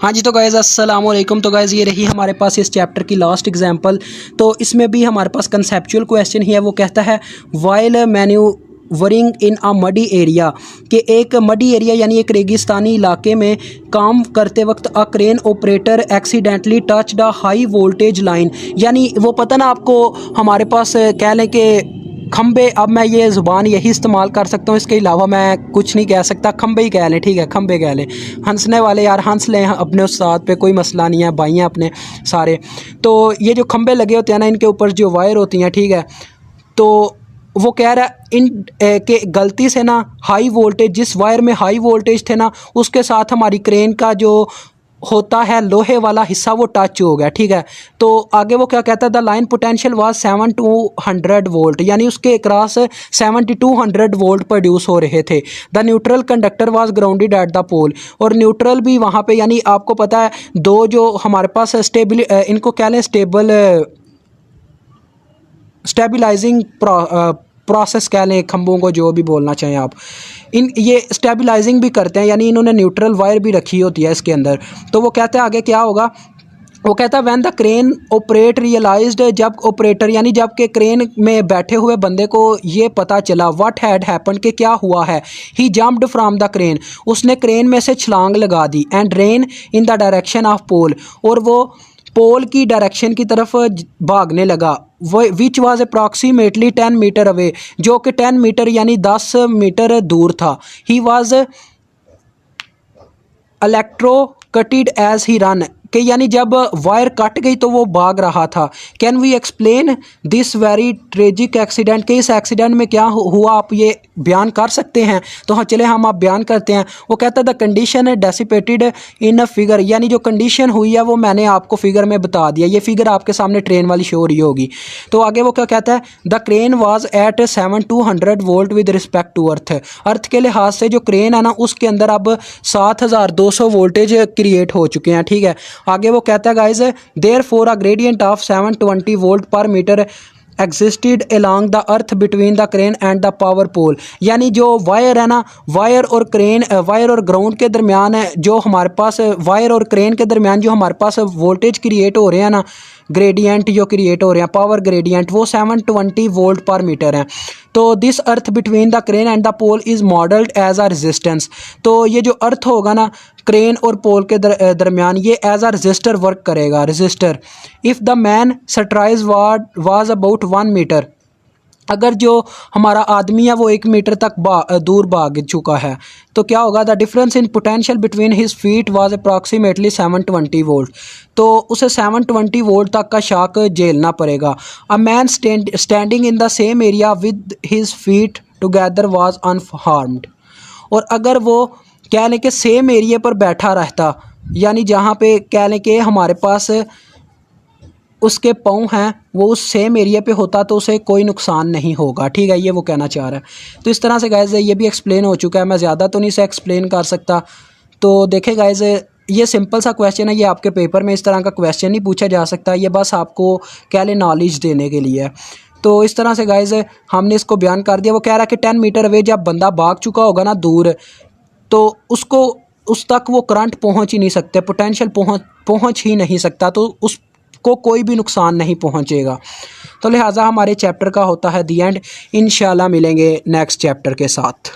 हाँ जी, तो गाइज़ अस्सलाम वालेकुम। तो गाइज़ ये रही हमारे पास इस चैप्टर की लास्ट एग्जांपल। तो इसमें भी हमारे पास कंसेप्चुअल क्वेश्चन ही है। वो कहता है वाइल मैन्यूवरिंग इन अ मडी एरिया, कि एक मडी एरिया यानी एक रेगिस्तानी इलाके में काम करते वक्त a crane operator accidentally touch the high voltage line. यानी वो पता ना आपको, हमारे पास कह लें कि खंबे, अब मैं ये ज़ुबान यही इस्तेमाल कर सकता हूँ, इसके अलावा मैं कुछ नहीं कह सकता। खंबे ही कह लें, ठीक है, खंबे कह लें। हंसने वाले यार हंस लें अपने उस्ताद पे, कोई मसला नहीं है, भाई हैं अपने सारे। तो ये जो खंबे लगे होते हैं ना, इनके ऊपर जो वायर होती हैं, ठीक है, तो वो कह रहा है इन के गलती से ना हाई वोल्टेज, जिस वायर में हाई वोल्टेज थे ना, उसके साथ हमारी क्रेन का जो होता है लोहे वाला हिस्सा वो टच हो गया, ठीक है। तो आगे वो क्या कहता है, the line potential was 7200 volt, यानी उसके क्रॉस 7200 वोल्ट प्रोड्यूस हो रहे थे। The neutral conductor was grounded at the pole, और न्यूट्रल भी वहाँ पे, यानी आपको पता है दो जो हमारे पास स्टेबल, इनको क्या लें, स्टेबलाइजिंग प्रोसेस कह लें, खंभों को जो भी बोलना चाहें आप, इन ये स्टेबलाइजिंग भी करते हैं, यानी इन्होंने न्यूट्रल वायर भी रखी होती है इसके अंदर। तो वो कहते हैं आगे क्या होगा, वो कहता है when the crane operate realised, जब ऑपरेटर यानी जब के क्रेन में बैठे हुए बंदे को ये पता चला व्हाट हैड हैपेंड, कि क्या हुआ है, he jumped from the crane, उसने क्रेन में से छलांग लगा दी, and ran in the direction of pole, और वो पोल की डायरेक्शन की तरफ भागने लगा। वो which was approximately 10 metre away, जो कि 10 मीटर यानी 10 मीटर दूर था। He was electrocuted as he ran, कि यानी जब वायर कट गई तो वो भाग रहा था। Can we explain this very tragic accident, कि इस एक्सीडेंट में क्या हुआ, आप ये बयान कर सकते हैं। तो हाँ चले हम आप बयान करते हैं। वो कहता है the condition dissipated in a figure, यानी जो कंडीशन हुई है वो मैंने आपको फिगर में बता दिया। ये फिगर आपके सामने ट्रेन वाली शो हो रही होगी। तो आगे वो क्या कहता है, the crane was at 7200 volt with respect to earth, earth के लिहाज से जो क्रेन है ना, उसके अंदर अब 7200 वोल्टेज क्रिएट हो चुके हैं, ठीक है। आगे वो कहता है guys therefore a gradient of 720 volt per metre existed along the earth between the crane and the power pole, यानी जो वायर है ना, वायर और क्रेन, वायर और ग्राउंड के दरमियान है, जो हमारे पास वायर और क्रेन के दरमियान जो हमारे पास वोल्टेज क्रिएट हो रहे हैं ना, ग्रेडियंट जो क्रिएट हो रहे हैं, पावर ग्रेडियंट, वो 720 वोल्ट पर मीटर है। तो this earth between the crane and the pole is modelled as a resistance, तो ये जो अर्थ होगा ना क्रेन और पोल के दरमियान, ये एज अ रजिस्टर वर्क करेगा, register. If the man strides was about 1 metre, अगर जो हमारा आदमी है वो 1 मीटर तक दूर भाग चुका है, तो क्या होगा, the difference in potential between his feet was approximately 720 volt, तो उसे 720 वोल्ट तक का शॉक झेलना पड़ेगा। A man standing in the same area with his feet together was unharmed, और अगर वो कह लें कि सेम एरिया पर बैठा रहता, यानी जहाँ पे कह लें कि हमारे पास उसके पाँव हैं वो उस सेम एरिया पे होता, तो उसे कोई नुकसान नहीं होगा, ठीक है, ये वो कहना चाह रहा है। तो इस तरह से गाइज़ ये भी एक्सप्लेन हो चुका है, मैं ज़्यादा तो नहीं से एक्सप्लेन कर सकता। तो देखें गाइज़, ये सिंपल सा क्वेश्चन है, ये आपके पेपर में इस तरह का क्वेश्चन नहीं पूछा जा सकता, ये बस आपको कह लें नॉलेज देने के लिए। तो इस तरह से गाइज़ हमने इसको बयान कर दिया। वो कह रहा है कि 10 मीटर अवे जब बंदा भाग चुका होगा ना दूर, तो उसको उस तक वो करंट पहुंच ही नहीं सकते, पोटेंशियल पहुंच ही नहीं सकता, तो उसको कोई भी नुकसान नहीं पहुंचेगा। तो लिहाजा हमारे चैप्टर का होता है दी एंड। इंशाल्लाह मिलेंगे नेक्स्ट चैप्टर के साथ।